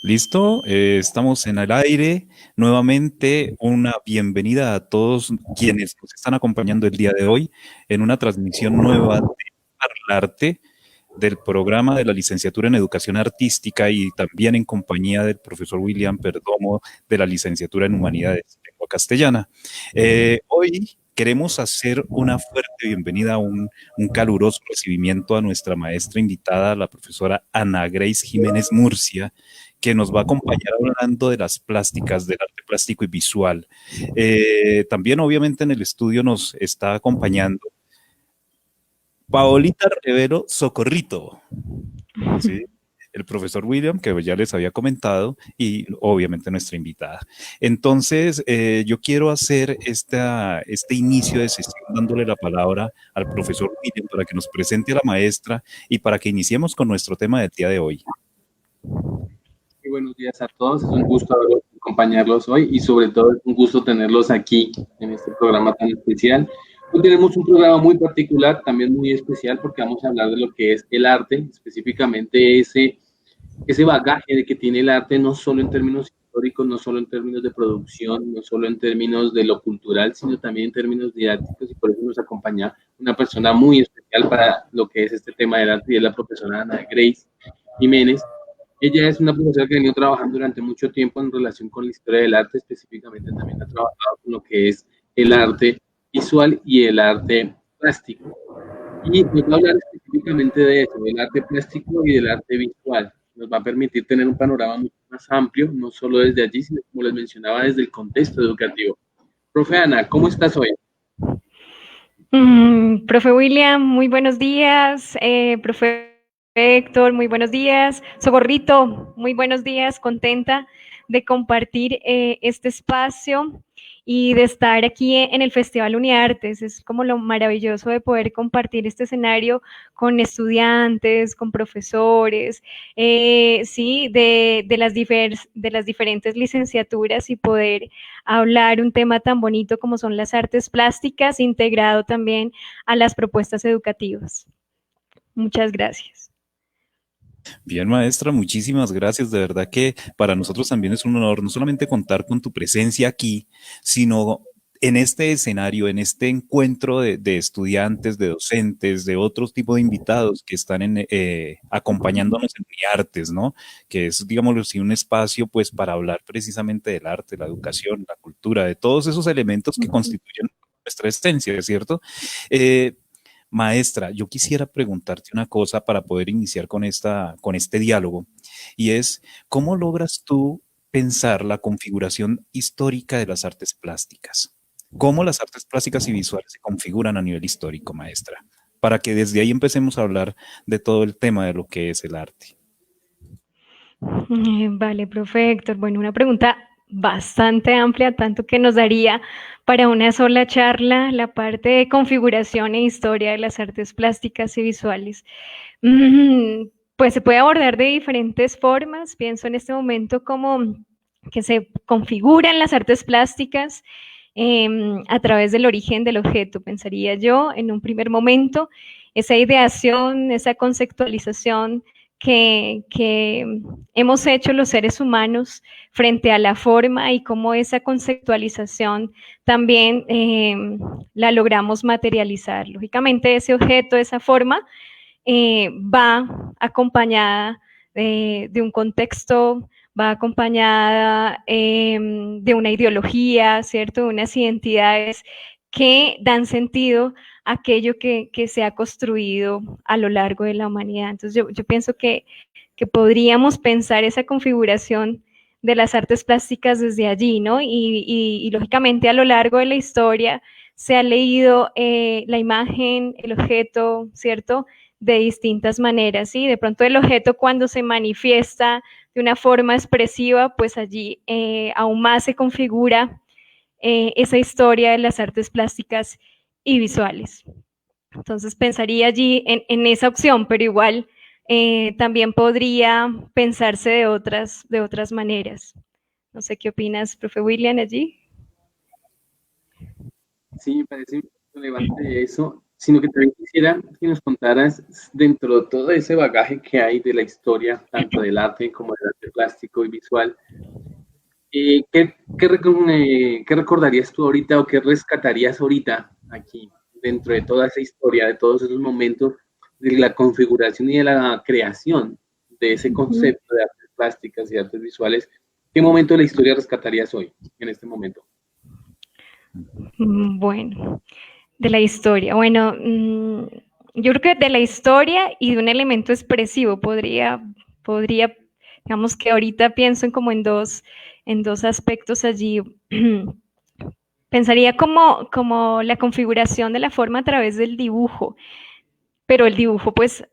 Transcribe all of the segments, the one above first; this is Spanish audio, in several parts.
Listo, estamos en el aire. Nuevamente, una bienvenida a todos quienes nos están acompañando el día de hoy en una transmisión nueva de Parlaarte del programa de la licenciatura en Educación Artística y también en compañía del profesor William Perdomo de la licenciatura en Humanidades de Lengua Castellana. Hoy queremos hacer una fuerte bienvenida, un caluroso recibimiento a nuestra maestra invitada, la profesora Ana Grace Jiménez Murcia, que nos va a acompañar hablando de las plásticas, del arte plástico y visual. También, obviamente, en el estudio nos está acompañando Paolita Rivero Socorrito, ¿sí? El profesor William, que ya les había comentado, y obviamente nuestra invitada. Entonces, yo quiero hacer este inicio de sesión dándole la palabra al profesor William para que nos presente a la maestra y para que iniciemos con nuestro tema del día de hoy. Muy buenos días a todos, es un gusto acompañarlos hoy y sobre todo es un gusto tenerlos aquí en este programa tan especial. Hoy tenemos un programa muy particular, también muy especial porque vamos a hablar de lo que es el arte, específicamente ese bagaje de que tiene el arte no solo en términos históricos, no solo en términos de producción, no solo en términos de lo cultural, sino también en términos didácticos y por eso nos acompaña una persona muy especial para lo que es este tema del arte y es la profesora Ana Grace Jiménez. Ella es una profesora que ha venido trabajando durante mucho tiempo en relación con la historia del arte, específicamente también ha trabajado con lo que es el arte visual y el arte plástico. Y nos va a hablar específicamente de eso, del arte plástico y del arte visual. Nos va a permitir tener un panorama mucho más amplio, no solo desde allí, sino como les mencionaba, desde el contexto educativo. Profe Ana, ¿cómo estás hoy? Profe William, muy buenos días. Profe Héctor, muy buenos días. Socorrito, muy buenos días. Contenta de compartir este espacio y de estar aquí en el Festival Uniartes. Es como lo maravilloso de poder compartir este escenario con estudiantes, con profesores, sí, de las diferentes licenciaturas y poder hablar un tema tan bonito como son las artes plásticas, integrado también a las propuestas educativas. Muchas gracias. Bien, maestra, muchísimas gracias. De verdad que para nosotros también es un honor no solamente contar con tu presencia aquí, sino en este escenario, en este encuentro de estudiantes, de docentes, de otros tipos de invitados que están acompañándonos en Artes, ¿no? Que es, digámoslo así, un espacio pues para hablar precisamente del arte, la educación, la cultura, de todos esos elementos que constituyen nuestra esencia, ¿cierto? Eh, Maestra, yo quisiera preguntarte una cosa para poder iniciar con este diálogo, y es, ¿cómo logras tú pensar la configuración histórica de las artes plásticas? ¿Cómo las artes plásticas y visuales se configuran a nivel histórico, maestra? Para que desde ahí empecemos a hablar de todo el tema de lo que es el arte. Vale, profe Héctor. Bueno, una pregunta bastante amplia, tanto que nos daría para una sola charla la parte de configuración e historia de las artes plásticas y visuales. Pues se puede abordar de diferentes formas. Pienso en este momento como que se configuran las artes plásticas a través del origen del objeto, pensaría yo, en un primer momento, esa ideación, esa conceptualización que hemos hecho los seres humanos frente a la forma y cómo esa conceptualización también la logramos materializar. Lógicamente ese objeto, esa forma, va acompañada de un contexto, va acompañada de una ideología, ¿cierto? De unas identidades que dan sentido a aquello que se ha construido a lo largo de la humanidad. Entonces yo pienso que podríamos pensar esa configuración de las artes plásticas desde allí, ¿no? Y lógicamente a lo largo de la historia se ha leído la imagen, el objeto, ¿cierto? De distintas maneras, ¿sí? De pronto el objeto cuando se manifiesta de una forma expresiva, pues allí aún más se configura esa historia de las artes plásticas y visuales. Entonces pensaría allí en esa opción, pero igual también podría pensarse de otras maneras. No sé qué opinas, profe William, allí. Sí, me parece relevante eso. sino que también quisiera que nos contaras, dentro de todo ese bagaje que hay de la historia, tanto del arte como del arte plástico y visual, ¿qué recordarías tú ahorita o qué rescatarías ahorita aquí, dentro de toda esa historia, de todos esos momentos de la configuración y de la creación de ese concepto de artes plásticas y artes visuales? ¿Qué momento de la historia rescatarías hoy, en este momento? Bueno, de la historia. Bueno, yo creo que de la historia y de un elemento expresivo podría, digamos que ahorita pienso en como en dos aspectos allí. Pensaría como la configuración de la forma a través del dibujo, pero el dibujo pues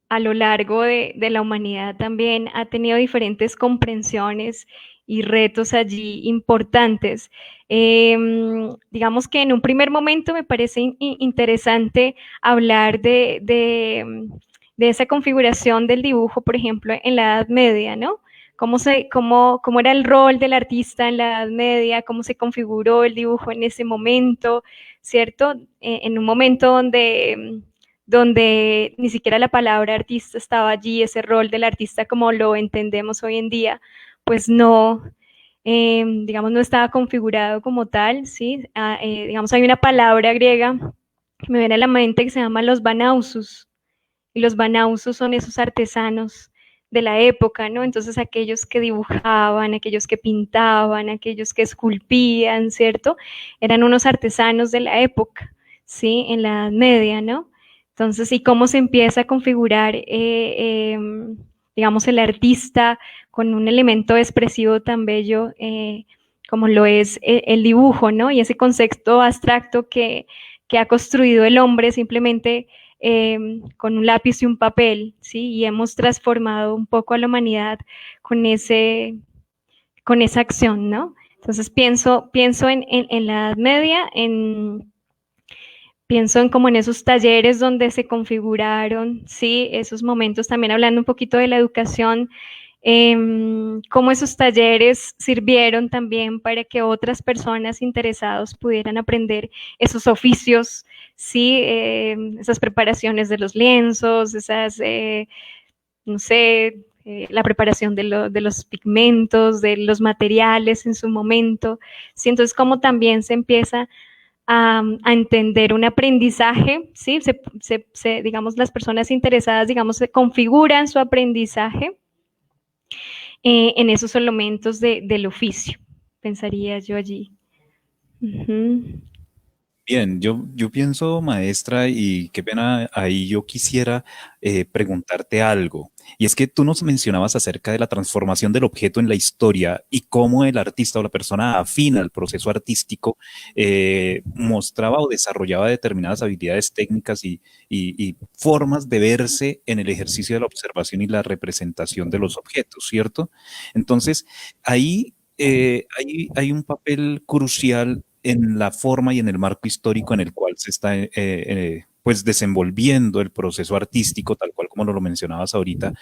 a lo largo de la humanidad también ha tenido diferentes comprensiones y retos allí importantes. Digamos que en un primer momento me parece interesante hablar de esa configuración del dibujo, por ejemplo, en la Edad Media, ¿no? Cómo era el rol del artista en la Edad Media, cómo se configuró el dibujo en ese momento, ¿cierto? En un momento donde ni siquiera la palabra artista estaba allí, ese rol del artista como lo entendemos hoy en día, pues no, digamos, no estaba configurado como tal, ¿sí? Digamos, hay una palabra griega que me viene a la mente que se llama los banausos, y los banausos son esos artesanos de la época, ¿no? Entonces aquellos que dibujaban, aquellos que pintaban, aquellos que esculpían, ¿cierto? Eran unos artesanos de la época, ¿sí? En la Edad Media, ¿no? Entonces, ¿y cómo se empieza a configurar, digamos, el artista con un elemento expresivo tan bello como lo es el dibujo, ¿no? Y ese concepto abstracto que ha construido el hombre simplemente con un lápiz y un papel, ¿sí? Y hemos transformado un poco a la humanidad con esa acción, ¿no? Entonces pienso en la Edad Media, pienso en como en esos talleres donde se configuraron, sí, esos momentos, también hablando un poquito de la educación, cómo esos talleres sirvieron también para que otras personas interesadas pudieran aprender esos oficios, sí, esas preparaciones de los lienzos, no sé, la preparación de los pigmentos, de los materiales en su momento, sí, entonces cómo también se empieza a entender un aprendizaje, ¿sí? Digamos, las personas interesadas, digamos, se configuran su aprendizaje en esos elementos del oficio, pensaría yo allí. Bien, yo pienso, maestra, y qué pena, ahí yo quisiera preguntarte algo. Y es que tú nos mencionabas acerca de la transformación del objeto en la historia y cómo el artista o la persona afina al proceso artístico mostraba o desarrollaba determinadas habilidades técnicas y formas de verse en el ejercicio de la observación y la representación de los objetos, ¿cierto? Entonces, ahí hay un papel crucial en la forma y en el marco histórico en el cual se está pues desenvolviendo el proceso artístico, tal cual como lo mencionabas ahorita,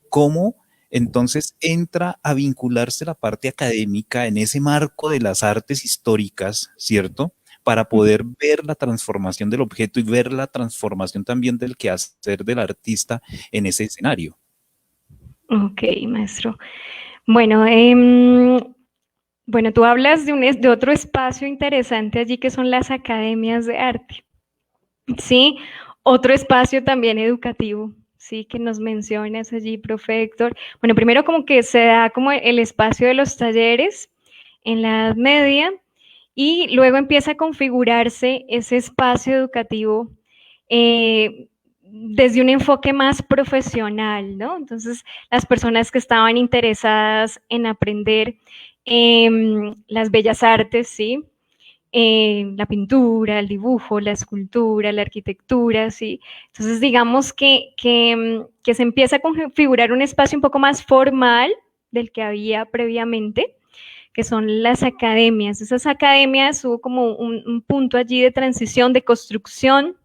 cómo entonces entra a vincularse la parte académica en ese marco de las artes históricas, ¿cierto? Para poder ver la transformación del objeto y ver la transformación también del quehacer del artista en ese escenario. Ok, maestro. Bueno, bueno, tú hablas de otro espacio interesante allí que son las academias de arte, ¿sí? Otro espacio también educativo, ¿sí? Que nos mencionas allí, profe Héctor. Bueno, primero como que se da como el espacio de los talleres en la Edad Media y luego empieza a configurarse ese espacio educativo desde un enfoque más profesional, ¿no? Entonces, las personas que estaban interesadas en aprender las bellas artes, ¿sí? La pintura, el dibujo, la escultura, la arquitectura, ¿sí? Entonces, digamos que se empieza a configurar un espacio un poco más formal del que había previamente, que son las academias. Esas academias hubo como un punto allí de transición, de construcción,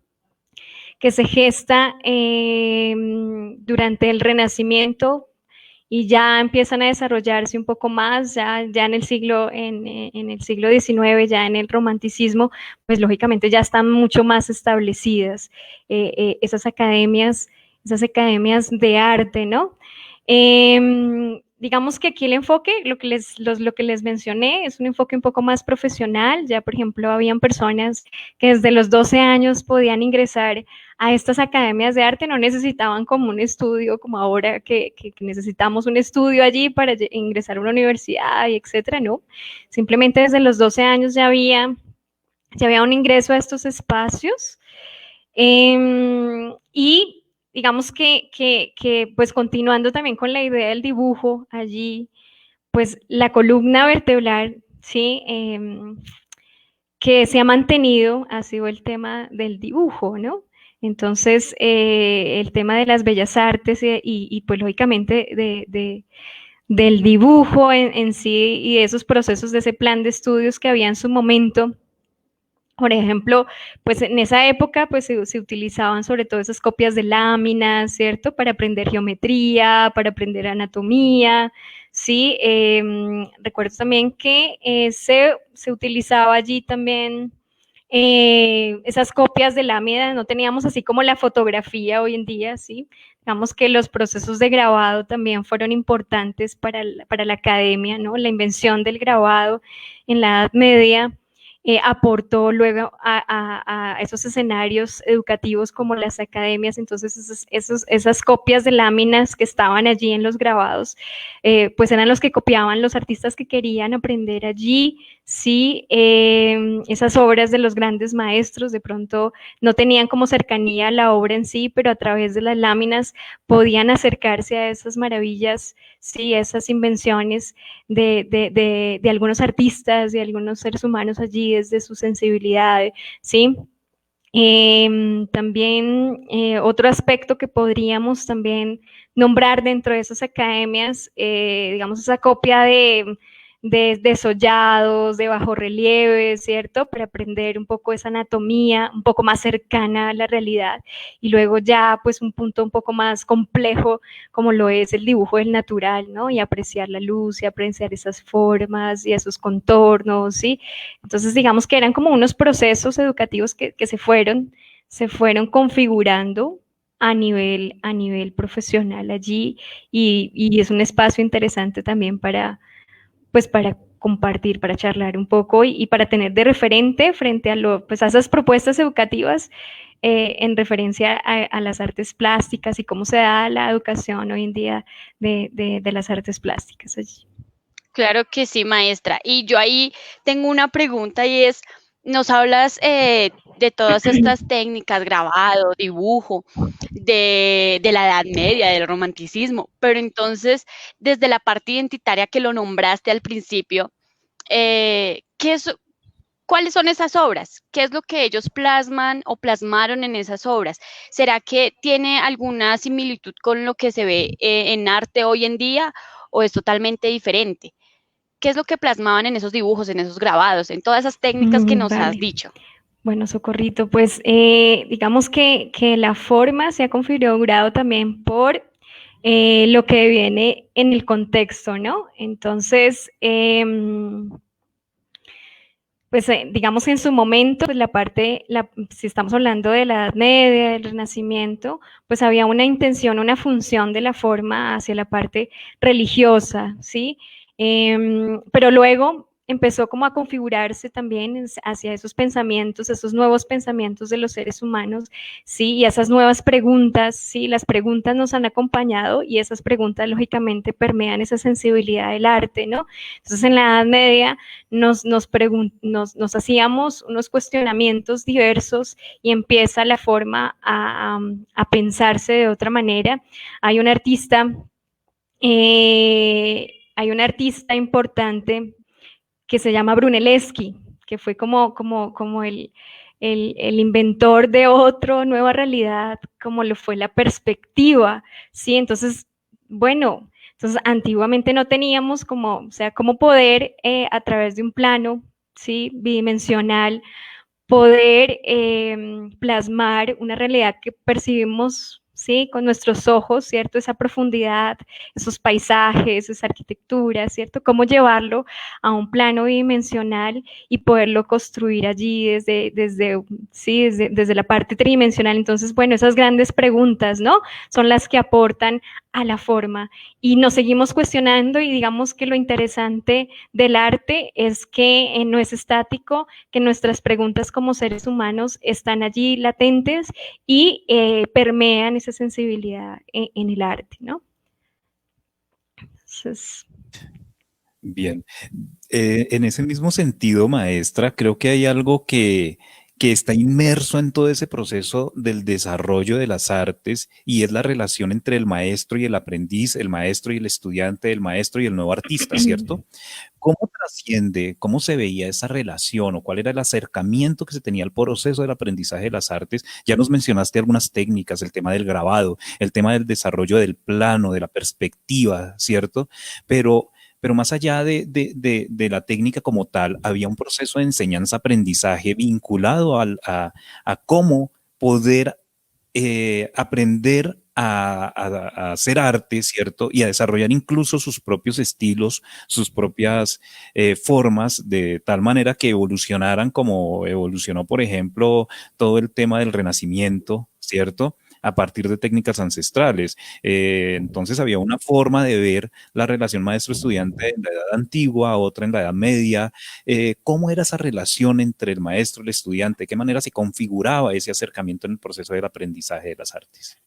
que se gesta durante el Renacimiento y ya empiezan a desarrollarse un poco más, ya en el siglo XIX, ya en el romanticismo, pues lógicamente ya están mucho más establecidas esas academias de arte, ¿no? Digamos que aquí el enfoque, lo que les mencioné, es un enfoque un poco más profesional. Ya, por ejemplo, habían personas que desde los 12 años podían ingresar a estas academias de arte, no necesitaban como un estudio, como ahora que necesitamos un estudio allí para ingresar a una universidad y etcétera, no. Simplemente desde los 12 años ya había un ingreso a estos espacios. Y digamos que, pues continuando también con la idea del dibujo allí, pues la columna vertebral, ¿sí? Que se ha mantenido ha sido el tema del dibujo, ¿no? Entonces, el tema de las bellas artes y pues lógicamente del dibujo en sí y de esos procesos, de ese plan de estudios que había en su momento. Por ejemplo, pues en esa época pues se utilizaban sobre todo esas copias de láminas, ¿cierto? Para aprender geometría, para aprender anatomía, ¿sí? Recuerdo también que se utilizaba allí también esas copias de lámina, no teníamos así como la fotografía hoy en día, ¿sí? Digamos que los procesos de grabado también fueron importantes para la academia, ¿no? La invención del grabado en la Edad Media aportó luego a esos escenarios educativos como las academias. Entonces esas copias de láminas que estaban allí en los grabados, pues eran los que copiaban los artistas que querían aprender allí. Sí, esas obras de los grandes maestros de pronto no tenían como cercanía a la obra en sí, pero a través de las láminas podían acercarse a esas maravillas, sí, esas invenciones de algunos artistas, de algunos seres humanos allí desde su sensibilidad, ¿sí? También otro aspecto que podríamos también nombrar dentro de esas academias, digamos, esa copia de sollados, de bajorrelieves, ¿cierto? Para aprender un poco esa anatomía, un poco más cercana a la realidad. Y luego ya, pues, un punto un poco más complejo, como lo es el dibujo del natural, ¿no? Y apreciar la luz y apreciar esas formas y esos contornos, ¿sí? Entonces, digamos que eran como unos procesos educativos que se fueron configurando a nivel profesional allí y es un espacio interesante también pues para compartir, para charlar un poco y para tener de referente frente pues a esas propuestas educativas en referencia a las artes plásticas y cómo se da la educación hoy en día de las artes plásticas allí. Claro que sí, maestra. Y yo ahí tengo una pregunta y es, nos hablas de todas estas técnicas, grabado, dibujo, de la Edad Media, del romanticismo, pero entonces, desde la parte identitaria que lo nombraste al principio, ¿cuáles son esas obras? ¿Qué es lo que ellos plasman o plasmaron en esas obras? ¿Será que tiene alguna similitud con lo que se ve en arte hoy en día o es totalmente diferente? ¿Qué es lo que plasmaban en esos dibujos, en esos grabados, en todas esas técnicas que nos has dicho? Bueno, Socorrito, pues digamos que la forma se ha configurado también por lo que viene en el contexto, ¿no? Entonces, pues digamos en su momento, pues si estamos hablando de la Edad Media, del Renacimiento, pues había una intención, una función de la forma hacia la parte religiosa, ¿sí? Pero luego empezó como a configurarse también hacia esos pensamientos, esos nuevos pensamientos de los seres humanos, ¿sí? Y esas nuevas preguntas, ¿sí? Las preguntas nos han acompañado y esas preguntas lógicamente permean esa sensibilidad del arte, ¿no? Entonces en la Edad Media nos hacíamos unos cuestionamientos diversos y empieza la forma a pensarse de otra manera. Hay un artista importante que se llama Brunelleschi, que fue como el inventor de otra nueva realidad, como lo fue la perspectiva, ¿sí? Entonces, bueno, antiguamente no teníamos cómo poder a través de un plano, ¿sí? Bidimensional, poder plasmar una realidad que percibimos ¿sí? Con nuestros ojos, ¿cierto? Esa profundidad, esos paisajes, esa arquitectura, ¿cierto? Cómo llevarlo a un plano bidimensional y poderlo construir allí desde la parte tridimensional. Entonces, bueno, esas grandes preguntas, ¿no? Son las que aportan a la forma. Y nos seguimos cuestionando y digamos que lo interesante del arte es que no es estático, que nuestras preguntas como seres humanos están allí latentes y permean esa sensibilidad en el arte, ¿no? Entonces, Bien. En ese mismo sentido, maestra, creo que hay algo que está inmerso en todo ese proceso del desarrollo de las artes y es la relación entre el maestro y el aprendiz, el maestro y el estudiante, el maestro y el nuevo artista, ¿cierto? ¿Cómo trasciende, cómo se veía esa relación o cuál era el acercamiento que se tenía al proceso del aprendizaje de las artes? Ya nos mencionaste algunas técnicas, el tema del grabado, el tema del desarrollo del plano, de la perspectiva, ¿cierto? Pero más allá de la técnica como tal, había un proceso de enseñanza-aprendizaje vinculado a cómo poder aprender a hacer arte, ¿cierto? Y a desarrollar incluso sus propios estilos, sus propias formas, de tal manera que evolucionaran como evolucionó, por ejemplo, todo el tema del Renacimiento, ¿cierto? A partir de técnicas ancestrales. Entonces había una forma de ver la relación maestro-estudiante en la edad antigua, otra en la edad media. ¿Cómo era esa relación entre el maestro y el estudiante? ¿De qué manera se configuraba ese acercamiento en el proceso del aprendizaje de las artes?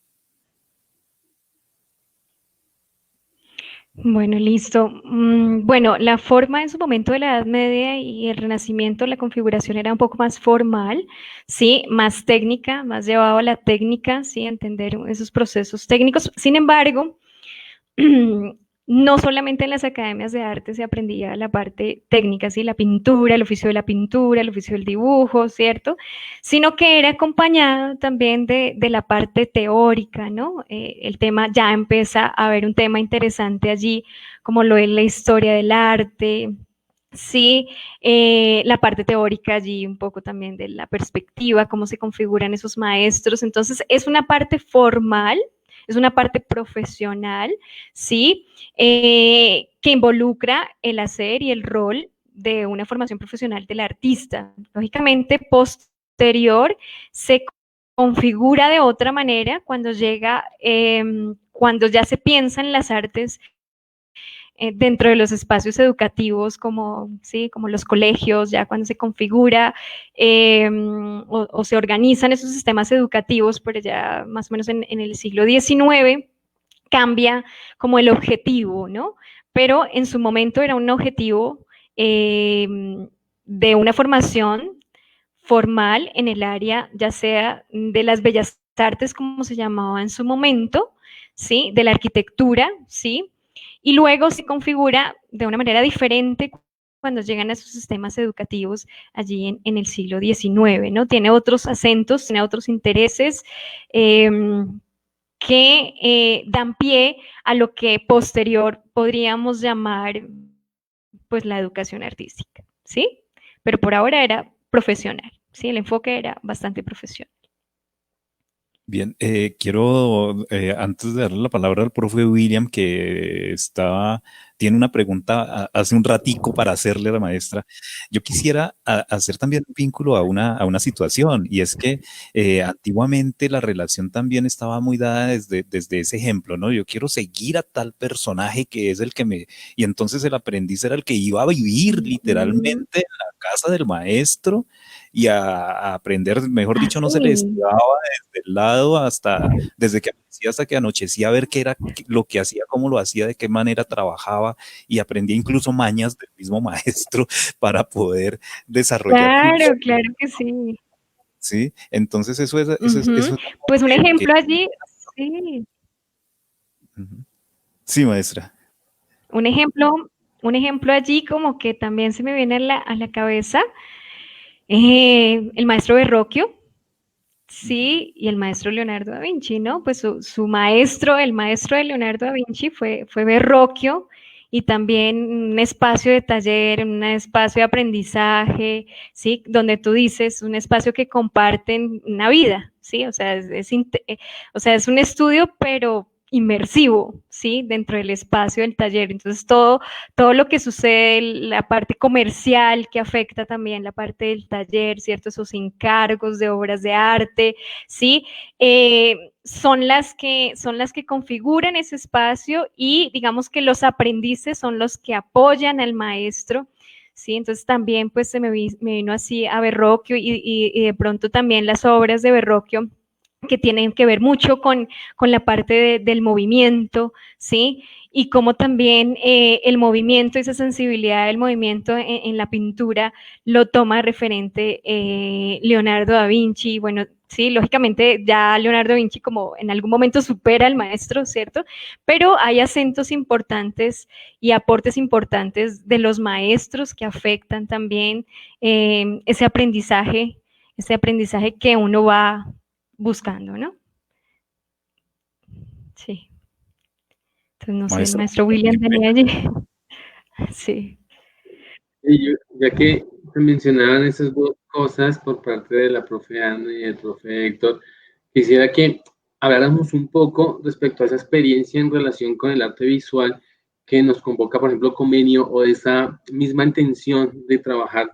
bueno, listo. Bueno, la forma en su momento de la Edad Media y el Renacimiento, la configuración era un poco más formal, sí, más técnica, más llevado a la técnica, sí, entender esos procesos técnicos. Sin embargo, no solamente en las academias de arte se aprendía la parte técnica, ¿sí? La pintura, el oficio de la pintura, el oficio del dibujo, ¿cierto? Sino que era acompañado también de la parte teórica, ¿no? El tema, ya empieza a haber un tema interesante allí, como lo es la historia del arte, sí, la parte teórica allí, un poco también de la perspectiva, cómo se configuran esos maestros. Entonces, es una parte formal, es una parte profesional, ¿sí? Que involucra el hacer y el rol de una formación profesional del artista. Lógicamente, posterior se configura de otra manera cuando llega, cuando ya se piensa en las artes dentro de los espacios educativos como, ¿sí? Como los colegios, ya cuando se configura o se organizan esos sistemas educativos, pero ya más o menos en el siglo XIX, cambia como el objetivo, ¿no? Pero en su momento era un objetivo de una formación formal en el área, ya sea de las bellas artes, como se llamaba en su momento, ¿sí? De la arquitectura, ¿sí? Y luego se configura de una manera diferente cuando llegan a esos sistemas educativos allí en el siglo XIX, ¿no? Tiene otros acentos, tiene otros intereses que dan pie a lo que posterior podríamos llamar pues la educación artística, ¿sí? Pero por ahora era profesional, ¿sí? El enfoque era bastante profesional. Bien, quiero, antes de darle la palabra al profe William, que tiene una pregunta hace un ratico para hacerle a la maestra, yo quisiera hacer también un vínculo a una situación, y es que antiguamente la relación también estaba muy dada desde ese ejemplo, ¿no? Yo quiero seguir a tal personaje que es el que y entonces el aprendiz era el que iba a vivir literalmente en la casa del maestro y a aprender, mejor dicho, no se le Sí. estudiaba desde el lado desde que amanecía hasta que anochecía, a ver qué era lo que hacía, cómo lo hacía, de qué manera trabajaba y aprendía incluso mañas del mismo maestro para poder desarrollar Claro, funciones, claro que sí. ¿sí? Entonces eso es algo Pues un que ejemplo allí, sí, ujú. Sí, maestra. un ejemplo, un ejemplo allí como que también se me viene a la cabeza, el maestro Verrocchio, sí, y el maestro Leonardo da Vinci, ¿no? Pues su maestro, el maestro de Leonardo da Vinci fue Verrocchio, y también un espacio de taller, un espacio de aprendizaje, ¿sí? Donde tú dices, un espacio que comparten una vida, ¿sí? O sea, es un estudio, pero inmersivo, ¿sí? Dentro del espacio del taller. Entonces, todo lo que sucede, la parte comercial que afecta también la parte del taller, ¿cierto? Esos encargos de obras de arte, ¿sí? Son las que configuran ese espacio y digamos que los aprendices son los que apoyan al maestro, ¿sí? Entonces también pues me vino así a Verrocchio y de pronto también las obras de Verrocchio que tienen que ver mucho con la parte del movimiento, ¿sí? Y cómo también el movimiento, esa sensibilidad del movimiento en la pintura lo toma de referente Leonardo da Vinci. Bueno, sí, lógicamente ya Leonardo da Vinci como en algún momento supera al maestro, ¿cierto? Pero hay acentos importantes y aportes importantes de los maestros que afectan también ese aprendizaje que uno va buscando, ¿no? Sí. Entonces, no sé, el Maestra, maestro William tenía allí. Sí. Y ya que se mencionaban esas dos cosas por parte de la profe Ana y el profe Héctor, quisiera que habláramos un poco respecto a esa experiencia en relación con el arte visual que nos convoca, por ejemplo, Comenio, o de esa misma intención de trabajar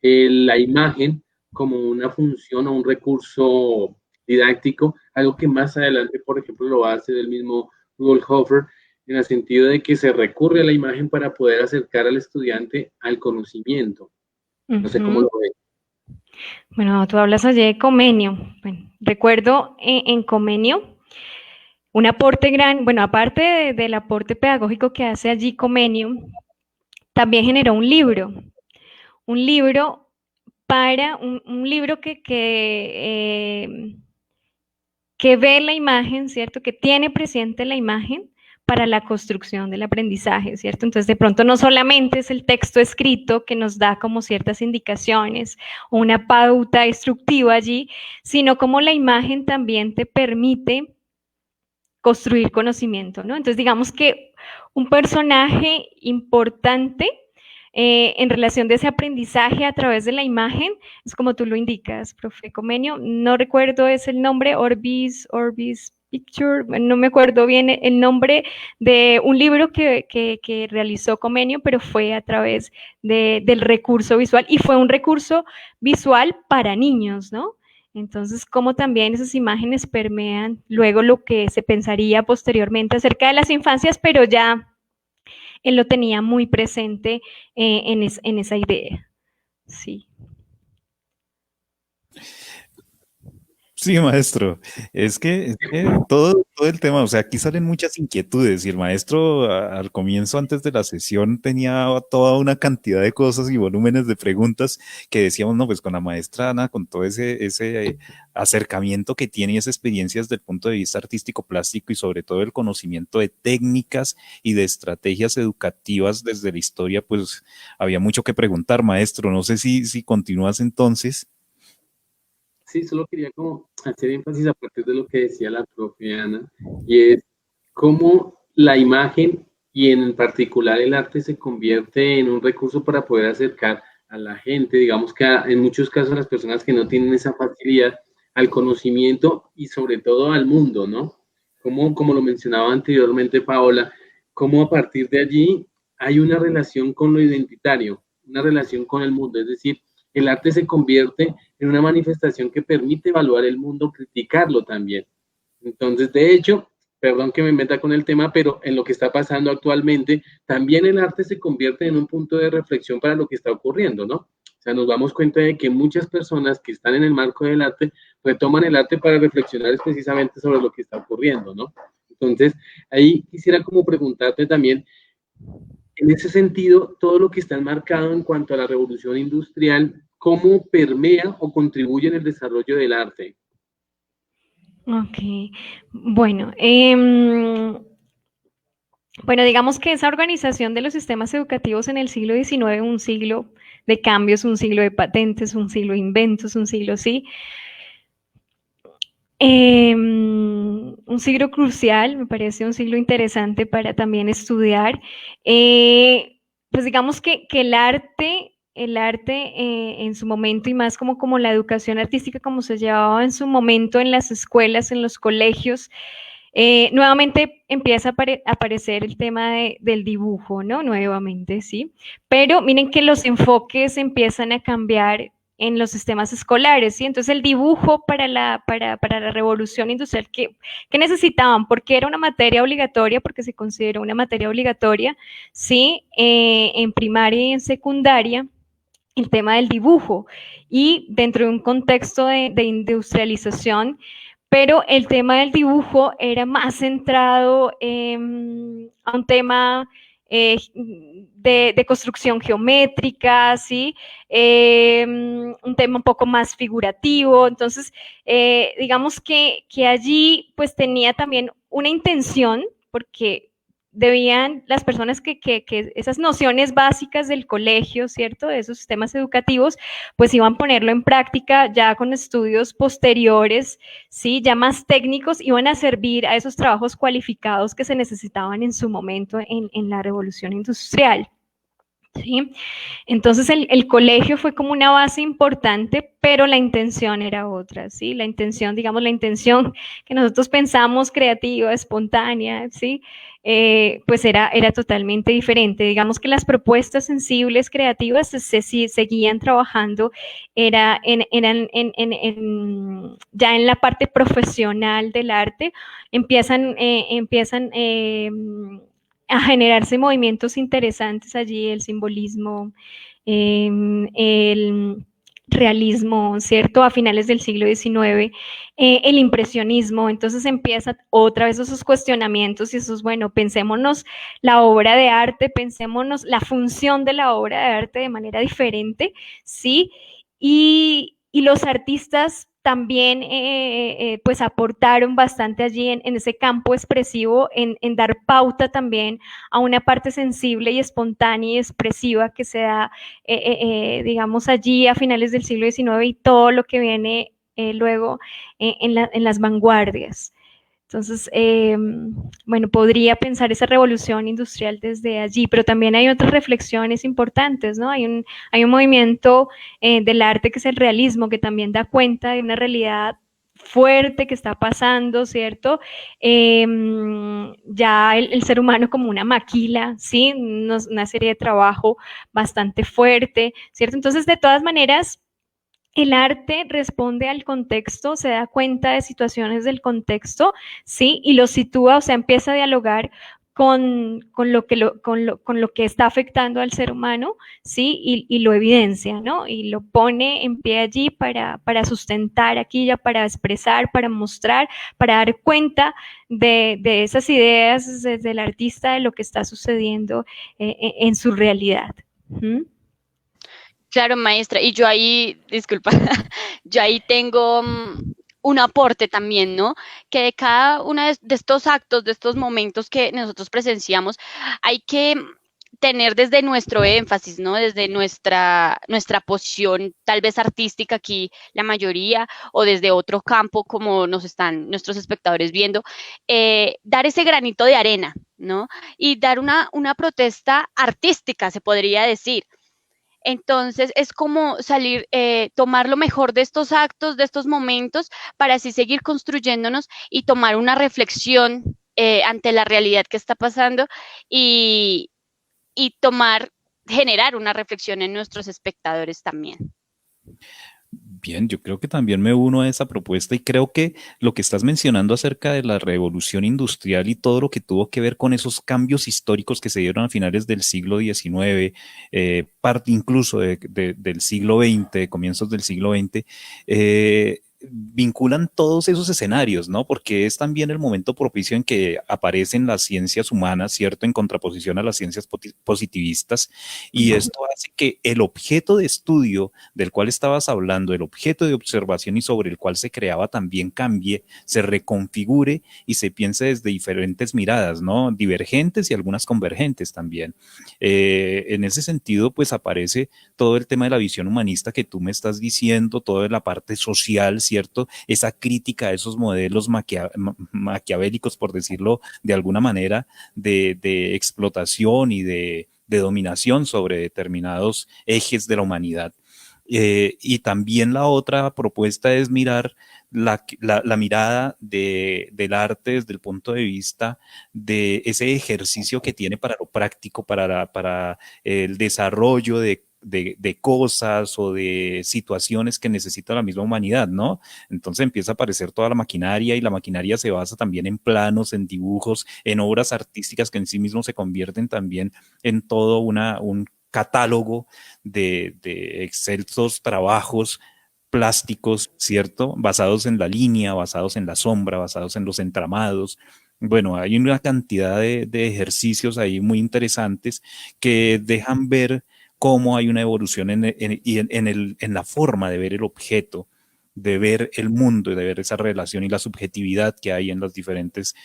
la imagen como una función o un recurso didáctico, algo que más adelante, por ejemplo, lo va a hacer el mismo Rudolf Hofer, en el sentido de que se recurre a la imagen para poder acercar al estudiante al conocimiento. No sé cómo lo ves. Bueno, tú hablas allí de Comenio. Bueno, recuerdo en Comenio un aporte gran, bueno, aparte del aporte pedagógico que hace allí Comenio, también generó un libro para un libro que ve la imagen, ¿cierto? Que tiene presente la imagen para la construcción del aprendizaje, ¿cierto? Entonces, de pronto no solamente es el texto escrito que nos da como ciertas indicaciones o una pauta instructiva allí, sino como la imagen también te permite construir conocimiento, ¿no? Entonces, digamos que un personaje importante en relación de ese aprendizaje a través de la imagen, es como tú lo indicas, profe Comenio, no recuerdo es el nombre, Orbis Picture, no me acuerdo bien el nombre de un libro que realizó Comenio, pero fue a través del recurso visual y fue un recurso visual para niños, ¿no? Entonces, cómo también esas imágenes permean luego lo que se pensaría posteriormente acerca de las infancias, pero ya él lo tenía muy presente en esa idea. Sí. Sí, maestro. Es que todo el tema, o sea, aquí salen muchas inquietudes y el maestro al comienzo, antes de la sesión, tenía toda una cantidad de cosas y volúmenes de preguntas que decíamos, no, pues con la maestra Ana, con todo ese acercamiento que tiene y esa experiencia desde el punto de vista artístico, plástico y sobre todo el conocimiento de técnicas y de estrategias educativas desde la historia, pues había mucho que preguntar, maestro. No sé si continúas entonces. Sí, solo quería como hacer énfasis a partir de lo que decía la profe Ana, y es cómo la imagen y en particular el arte se convierte en un recurso para poder acercar a la gente, digamos que en muchos casos las personas que no tienen esa facilidad al conocimiento y sobre todo al mundo, ¿no? Como lo mencionaba anteriormente Paola, cómo a partir de allí hay una relación con lo identitario, una relación con el mundo, es decir, el arte se convierte en una manifestación que permite evaluar el mundo, criticarlo también. Entonces, de hecho, perdón que me meta con el tema, pero en lo que está pasando actualmente, también el arte se convierte en un punto de reflexión para lo que está ocurriendo, ¿no? O sea, nos damos cuenta de que muchas personas que están en el marco del arte retoman el arte para reflexionar precisamente sobre lo que está ocurriendo, ¿no? Entonces, ahí quisiera como preguntarte también, en ese sentido, todo lo que está enmarcado en cuanto a la revolución industrial, ¿cómo permea o contribuye en el desarrollo del arte? Ok. Bueno, bueno, digamos que esa organización de los sistemas educativos en el siglo XIX, un siglo de cambios, un siglo de patentes, un siglo de inventos, un siglo, sí, un siglo crucial, me parece un siglo interesante para también estudiar. Pues digamos que el arte en su momento y más como la educación artística como se llevaba en su momento en las escuelas, en los colegios, nuevamente empieza a aparecer el tema del dibujo, ¿no? Nuevamente, ¿sí? Pero miren que los enfoques empiezan a cambiar en los sistemas escolares, ¿sí? Entonces el dibujo para la revolución industrial, ¿qué necesitaban? Porque era una materia obligatoria, porque se consideró una materia obligatoria, ¿sí? En primaria y en secundaria, el tema del dibujo, y dentro de un contexto de industrialización, pero el tema del dibujo era más centrado a un tema de construcción geométrica, ¿sí? Un tema un poco más figurativo. Entonces, digamos que allí pues tenía también una intención, porque debían las personas que esas nociones básicas del colegio, ¿cierto? De esos sistemas educativos, pues iban a ponerlo en práctica ya con estudios posteriores, ¿sí? Ya más técnicos, iban a servir a esos trabajos cualificados que se necesitaban en su momento en la revolución industrial. ¿Sí? Entonces el colegio fue como una base importante, pero la intención era otra, ¿sí? La intención, digamos, la intención que nosotros pensamos creativa, espontánea, ¿sí? Pues era totalmente diferente. Digamos que las propuestas sensibles, creativas, se seguían trabajando, eran ya en la parte profesional del arte, empiezan a generarse movimientos interesantes allí, el simbolismo, el realismo, ¿cierto? A finales del siglo XIX, el impresionismo. Entonces empiezan otra vez esos cuestionamientos y esos, bueno, pensémonos la obra de arte, pensémonos la función de la obra de arte de manera diferente, ¿sí? Y los artistas también pues aportaron bastante allí en ese campo expresivo, en dar pauta también a una parte sensible y espontánea y expresiva que se da, digamos, allí a finales del siglo XIX y todo lo que viene luego en las vanguardias. Entonces, bueno, podría pensar esa revolución industrial desde allí, pero también hay otras reflexiones importantes, ¿no? Hay un movimiento del arte que es el realismo, que también da cuenta de una realidad fuerte que está pasando, ¿cierto? Ya el ser humano como una maquila, ¿sí? Una serie de trabajo bastante fuerte, ¿cierto? Entonces, de todas maneras, el arte responde al contexto, se da cuenta de situaciones del contexto, ¿sí? Y lo sitúa, o sea, empieza a dialogar con lo que está afectando al ser humano, ¿sí? Y lo evidencia, ¿no? Y lo pone en pie allí para sustentar aquí, ya para expresar, para mostrar, para dar cuenta de esas ideas desde el artista, de lo que está sucediendo en su realidad. ¿Mm? Claro, maestra, y yo ahí, disculpa, yo ahí tengo un aporte también, ¿no? Que de cada uno de estos actos, de estos momentos que nosotros presenciamos, hay que tener desde nuestro énfasis, ¿no? Desde nuestra posición, tal vez artística aquí, la mayoría, o desde otro campo, como nos están nuestros espectadores viendo, dar ese granito de arena, ¿no? Y dar una protesta artística, se podría decir. Entonces es como salir, tomar lo mejor de estos actos, de estos momentos, para así seguir construyéndonos y tomar una reflexión ante la realidad que está pasando y generar una reflexión en nuestros espectadores también. Bien, yo creo que también me uno a esa propuesta y creo que lo que estás mencionando acerca de la revolución industrial y todo lo que tuvo que ver con esos cambios históricos que se dieron a finales del siglo XIX, parte incluso del siglo XX, comienzos del siglo XX, vinculan todos esos escenarios, ¿no? Porque es también el momento propicio en que aparecen las ciencias humanas, ¿cierto? En contraposición a las ciencias positivistas, y esto hace que el objeto de estudio del cual estabas hablando, el objeto de observación y sobre el cual se creaba también cambie, se reconfigure y se piense desde diferentes miradas, ¿no? Divergentes y algunas convergentes también. En ese sentido, pues aparece todo el tema de la visión humanista que tú me estás diciendo, toda la parte social, ¿cierto? Esa crítica a esos modelos maquiavélicos, por decirlo de alguna manera, de explotación y de dominación sobre determinados ejes de la humanidad. Y también la otra propuesta es mirar la mirada del arte desde el punto de vista de ese ejercicio que tiene para lo práctico, para el desarrollo de cosas o de situaciones que necesita la misma humanidad, ¿no? Entonces empieza a aparecer toda la maquinaria y la maquinaria se basa también en planos, en dibujos, en obras artísticas que en sí mismos se convierten también en todo un catálogo de excelsos trabajos plásticos, ¿cierto? Basados en la línea, basados en la sombra, basados en los entramados. Bueno, hay una cantidad de ejercicios ahí muy interesantes que dejan ver cómo hay una evolución en la forma de ver el objeto, de ver el mundo y de ver esa relación y la subjetividad que hay en las diferentes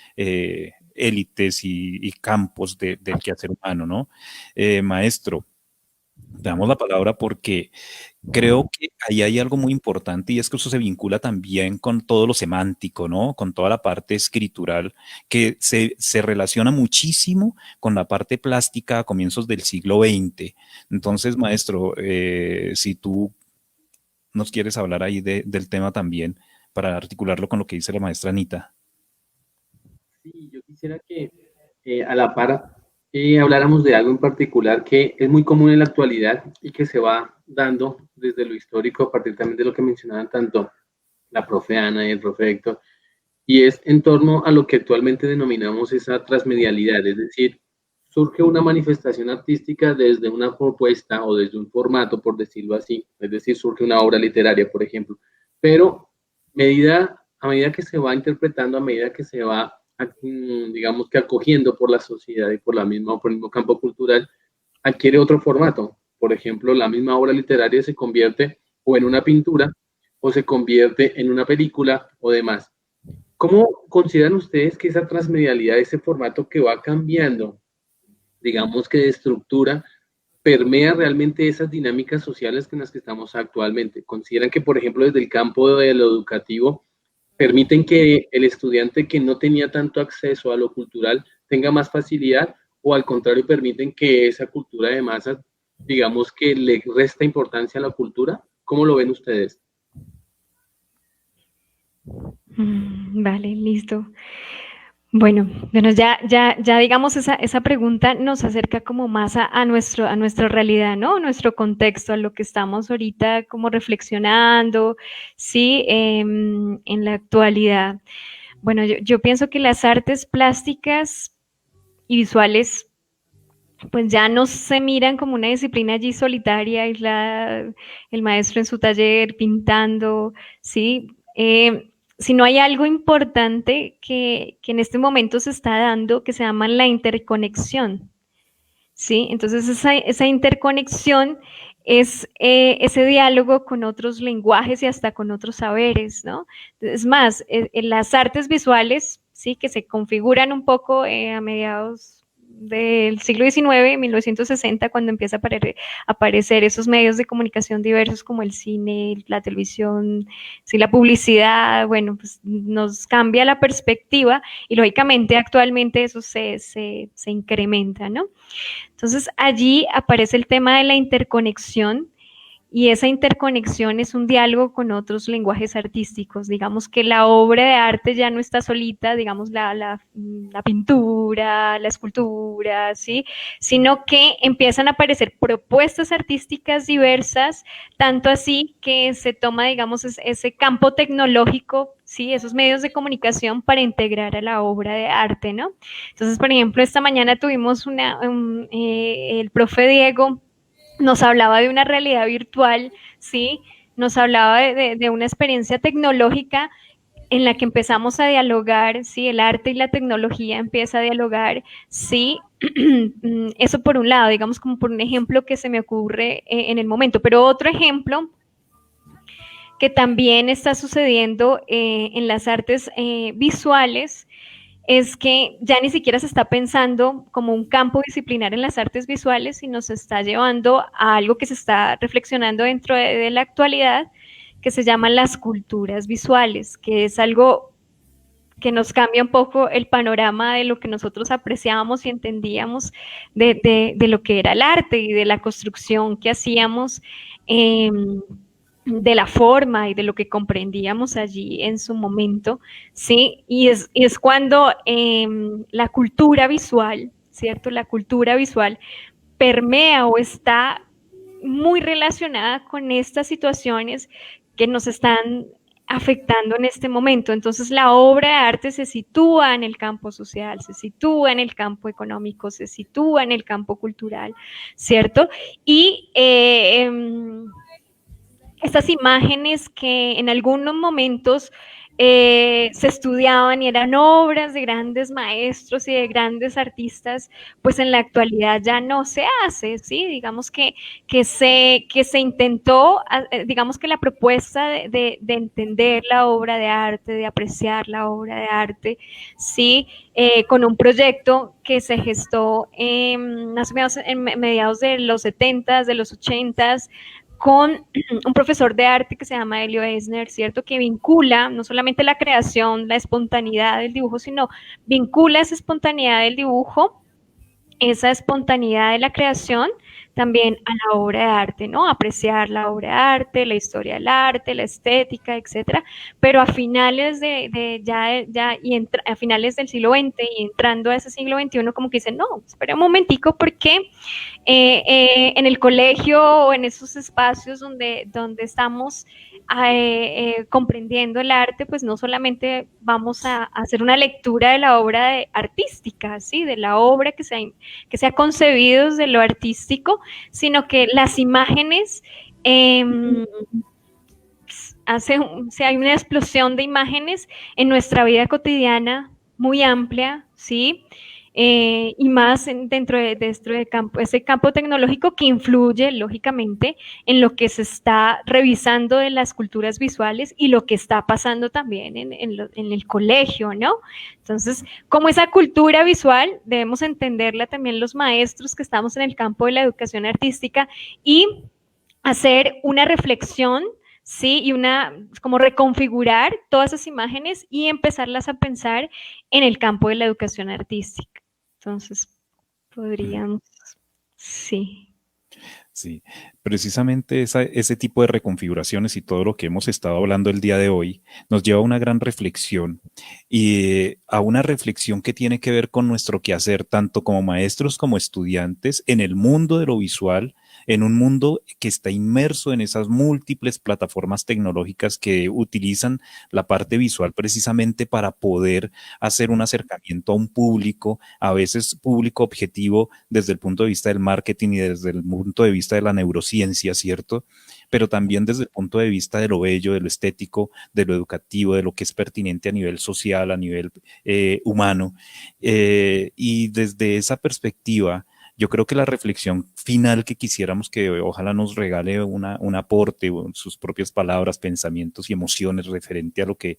élites y campos del quehacer humano, ¿no? Maestro, te damos la palabra porque creo que ahí hay algo muy importante y es que eso se vincula también con todo lo semántico, ¿no? Con toda la parte escritural que se relaciona muchísimo con la parte plástica a comienzos del siglo XX. Entonces, maestro, si tú nos quieres hablar ahí del tema también para articularlo con lo que dice la maestra Anita. Sí, yo quisiera que a la par habláramos de algo en particular que es muy común en la actualidad y que se va dando desde lo histórico a partir también de lo que mencionaban tanto la profe Ana y el profe Héctor, y es en torno a lo que actualmente denominamos esa transmedialidad, es decir, surge una manifestación artística desde una propuesta o desde un formato, por decirlo así, es decir, surge una obra literaria, por ejemplo, pero a medida que se va interpretando, a medida que se va, digamos que acogiendo por la sociedad y por el mismo campo cultural, adquiere otro formato. Por ejemplo, la misma obra literaria se convierte o en una pintura o se convierte en una película o demás. ¿Cómo consideran ustedes que esa transmedialidad, ese formato que va cambiando, digamos que de estructura, permea realmente esas dinámicas sociales en las que estamos actualmente? ¿Consideran que, por ejemplo, desde el campo de lo educativo, permiten que el estudiante que no tenía tanto acceso a lo cultural tenga más facilidad o al contrario permiten que esa cultura de masas, digamos que le resta importancia a la cultura? ¿Cómo lo ven ustedes? Vale, listo. Bueno, ya digamos esa pregunta nos acerca como más a nuestra realidad, ¿no? A nuestro contexto, a lo que estamos ahorita como reflexionando, sí, en la actualidad. Bueno, yo pienso que las artes plásticas y visuales pues ya no se miran como una disciplina allí solitaria, aislada, el maestro en su taller pintando, ¿sí? Sino hay algo importante que en este momento se está dando que se llama la interconexión, ¿sí? Entonces esa interconexión es ese diálogo con otros lenguajes y hasta con otros saberes, ¿no? Es más, en las artes visuales, ¿sí? Que se configuran un poco a mediados del siglo XIX, 1960, cuando empieza a aparecer esos medios de comunicación diversos como el cine, la televisión, sí, la publicidad, bueno, pues nos cambia la perspectiva y lógicamente actualmente eso se incrementa, ¿no? Entonces allí aparece el tema de la interconexión y esa interconexión es un diálogo con otros lenguajes artísticos. Digamos que la obra de arte ya no está solita, digamos la pintura, la escultura, ¿sí? Sino que empiezan a aparecer propuestas artísticas diversas, tanto así que se toma, digamos, ese campo tecnológico, ¿sí? Esos medios de comunicación para integrar a la obra de arte, ¿no? Entonces, por ejemplo, esta mañana tuvimos el profe Diego nos hablaba de una realidad virtual, ¿sí? Nos hablaba de una experiencia tecnológica en la que empezamos a dialogar, ¿sí? El arte y la tecnología empieza a dialogar, ¿sí? Eso por un lado, digamos como por un ejemplo que se me ocurre en el momento, pero otro ejemplo que también está sucediendo en las artes visuales es que ya ni siquiera se está pensando como un campo disciplinar en las artes visuales, sino se está llevando a algo que se está reflexionando dentro de la actualidad, que se llaman las culturas visuales, que es algo que nos cambia un poco el panorama de lo que nosotros apreciábamos y entendíamos de lo que era el arte y de la construcción que hacíamos, de la forma y de lo que comprendíamos allí en su momento, ¿sí? Y es cuando la cultura visual, ¿cierto? La cultura visual permea o está muy relacionada con estas situaciones que nos están afectando en este momento. Entonces la obra de arte se sitúa en el campo social, se sitúa en el campo económico, se sitúa en el campo cultural, ¿cierto? Y estas imágenes que en algunos momentos se estudiaban y eran obras de grandes maestros y de grandes artistas, pues en la actualidad ya no se hace, ¿sí? Digamos que se intentó, digamos que la propuesta de entender la obra de arte, de apreciar la obra de arte, ¿sí? Con un proyecto que se gestó más o menos en mediados de los 70s, de los 80s, con un profesor de arte que se llama Elio Eisner, ¿cierto? Que vincula no solamente la creación, la espontaneidad del dibujo, sino vincula esa espontaneidad del dibujo, esa espontaneidad de la creación, también a la obra de arte, ¿no? Apreciar la obra de arte, la historia del arte, la estética, etcétera. Pero a finales a finales del siglo XX y entrando a ese siglo XXI, como que dicen, no, espera un momentico, porque en el colegio o en esos espacios donde estamos comprendiendo el arte, pues no solamente vamos a hacer una lectura de la obra artística, ¿sí? De la obra que se ha concebido desde lo artístico, sino que las imágenes hay una explosión de imágenes en nuestra vida cotidiana muy amplia, ¿sí? Y más dentro de ese campo tecnológico que influye, lógicamente, en lo que se está revisando de las culturas visuales y lo que está pasando también en el colegio, ¿no? Entonces, como esa cultura visual, debemos entenderla también los maestros que estamos en el campo de la educación artística y hacer una reflexión, ¿sí? Y como reconfigurar todas esas imágenes y empezarlas a pensar en el campo de la educación artística. Entonces, podríamos, sí. Sí, precisamente ese tipo de reconfiguraciones y todo lo que hemos estado hablando el día de hoy nos lleva a una gran reflexión y a una reflexión que tiene que ver con nuestro quehacer, tanto como maestros como estudiantes, en el mundo de lo visual, en un mundo que está inmerso en esas múltiples plataformas tecnológicas que utilizan la parte visual precisamente para poder hacer un acercamiento a un público, a veces público objetivo desde el punto de vista del marketing y desde el punto de vista de la neurociencia, ¿cierto? Pero también desde el punto de vista de lo bello, de lo estético, de lo educativo, de lo que es pertinente a nivel social, a nivel humano. Y desde esa perspectiva, yo creo que la reflexión final que quisiéramos que ojalá nos regale un aporte, sus propias palabras, pensamientos y emociones referente a lo que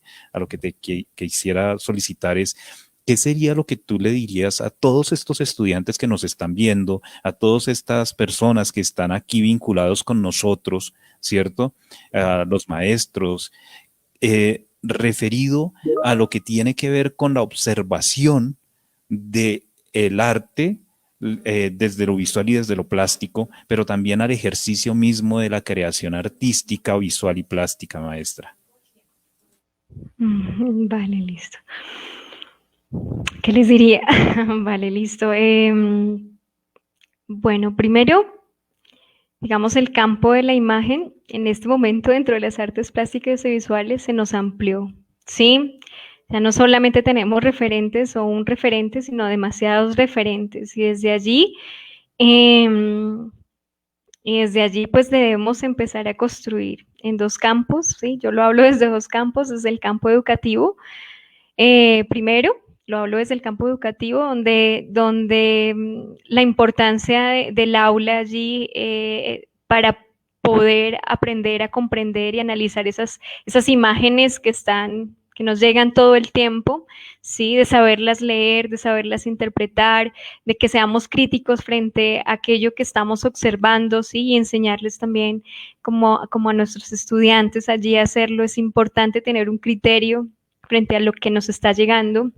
te quisiera solicitar es: ¿qué sería lo que tú le dirías a todos estos estudiantes que nos están viendo, a todas estas personas que están aquí vinculados con nosotros, ¿cierto? A los maestros, referido a lo que tiene que ver con la observación del arte desde lo visual y desde lo plástico, pero también al ejercicio mismo de la creación artística, visual y plástica, maestra? Vale, listo. ¿Qué les diría? Vale, listo. Bueno, primero, digamos, el campo de la imagen en este momento dentro de las artes plásticas y visuales se nos amplió, ¿sí? Ya no solamente tenemos referentes o un referente, sino demasiados referentes. Y desde allí pues debemos empezar a construir en dos campos, ¿sí? Yo lo hablo desde dos campos, desde el campo educativo. Primero, lo hablo desde el campo educativo, donde la importancia del aula allí para poder aprender a comprender y analizar esas imágenes que que nos llegan todo el tiempo, ¿sí? De saberlas leer, de saberlas interpretar, de que seamos críticos frente a aquello que estamos observando, ¿sí? Y enseñarles también como a nuestros estudiantes allí a hacerlo. Es importante tener un criterio frente a lo que nos está llegando,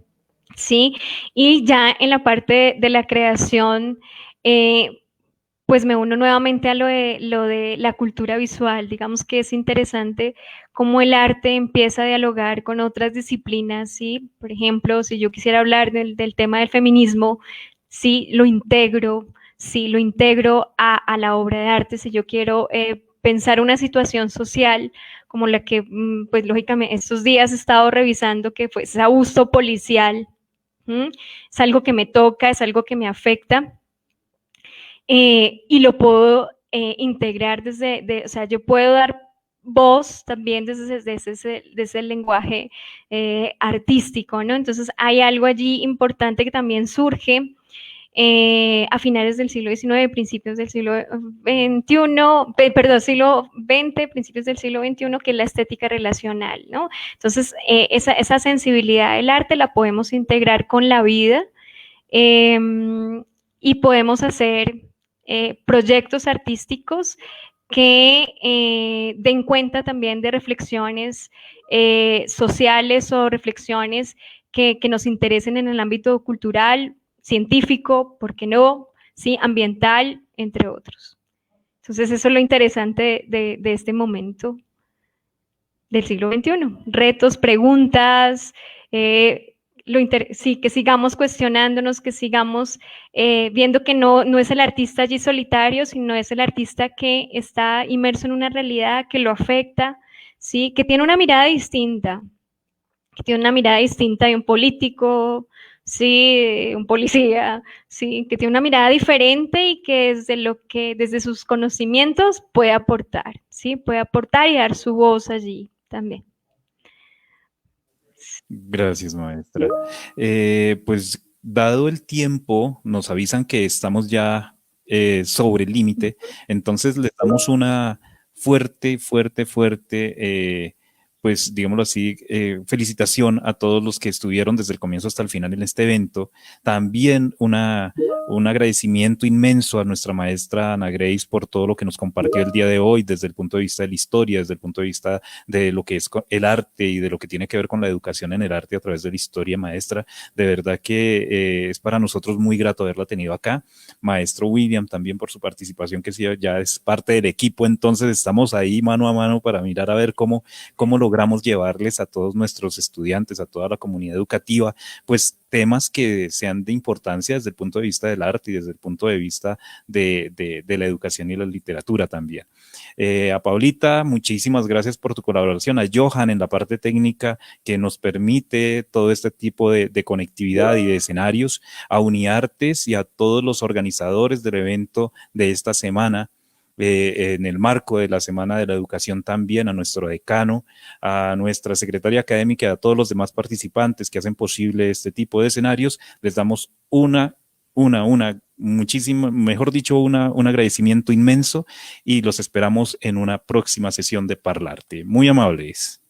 ¿sí? Y ya en la parte de la creación, pues me uno nuevamente a lo de la cultura visual. Digamos que es interesante cómo el arte empieza a dialogar con otras disciplinas, ¿sí? Por ejemplo, si yo quisiera hablar del tema del feminismo, sí, lo integro a la obra de arte. Si yo quiero pensar una situación social como la que, pues lógicamente, estos días he estado revisando, que fue ese abuso policial, es algo que me toca, es algo que me afecta, y lo puedo integrar o sea, yo puedo dar voz también desde ese lenguaje artístico, ¿no? Entonces hay algo allí importante que también surge a finales del siglo XIX, principios del siglo XXI, perdón, siglo XX, principios del siglo XXI, que es la estética relacional, ¿no? Entonces, esa sensibilidad del arte la podemos integrar con la vida, y podemos hacer proyectos artísticos que den cuenta también de reflexiones sociales o reflexiones que nos interesen en el ámbito cultural, científico, ¿por qué no? ¿Sí? Ambiental, entre otros. Entonces, eso es lo interesante de este momento del siglo XXI. Retos, preguntas, sí, que sigamos cuestionándonos, que sigamos viendo que no es el artista allí solitario, sino es el artista que está inmerso en una realidad que lo afecta, ¿sí? Que tiene una mirada distinta, de un político, sí, un policía, sí, que tiene una mirada diferente y que desde sus conocimientos puede aportar, ¿sí? Puede aportar y dar su voz allí también. Gracias, maestra. Pues dado el tiempo, nos avisan que estamos ya sobre el límite, entonces les damos una fuerte, pues digámoslo así, felicitación a todos los que estuvieron desde el comienzo hasta el final en este evento. También un agradecimiento inmenso a nuestra maestra Ana Grace por todo lo que nos compartió el día de hoy desde el punto de vista de la historia, desde el punto de vista de lo que es el arte y de lo que tiene que ver con la educación en el arte a través de la historia, maestra. De verdad que es para nosotros muy grato haberla tenido acá. Maestro William también por su participación, que sí, ya es parte del equipo, entonces estamos ahí mano a mano para mirar a ver cómo logramos llevarles a todos nuestros estudiantes, a toda la comunidad educativa, pues temas que sean de importancia desde el punto de vista del arte y desde el punto de vista de la educación y la literatura también. A Paulita, muchísimas gracias por tu colaboración, a Johan en la parte técnica que nos permite todo este tipo de conectividad y de escenarios, a Uniartes y a todos los organizadores del evento de esta semana, en el marco de la Semana de la Educación también, a nuestro decano, a nuestra secretaria académica y a todos los demás participantes que hacen posible este tipo de escenarios. Les damos muchísimo, mejor dicho, un agradecimiento inmenso y los esperamos en una próxima sesión de Parlaarte. Muy amables.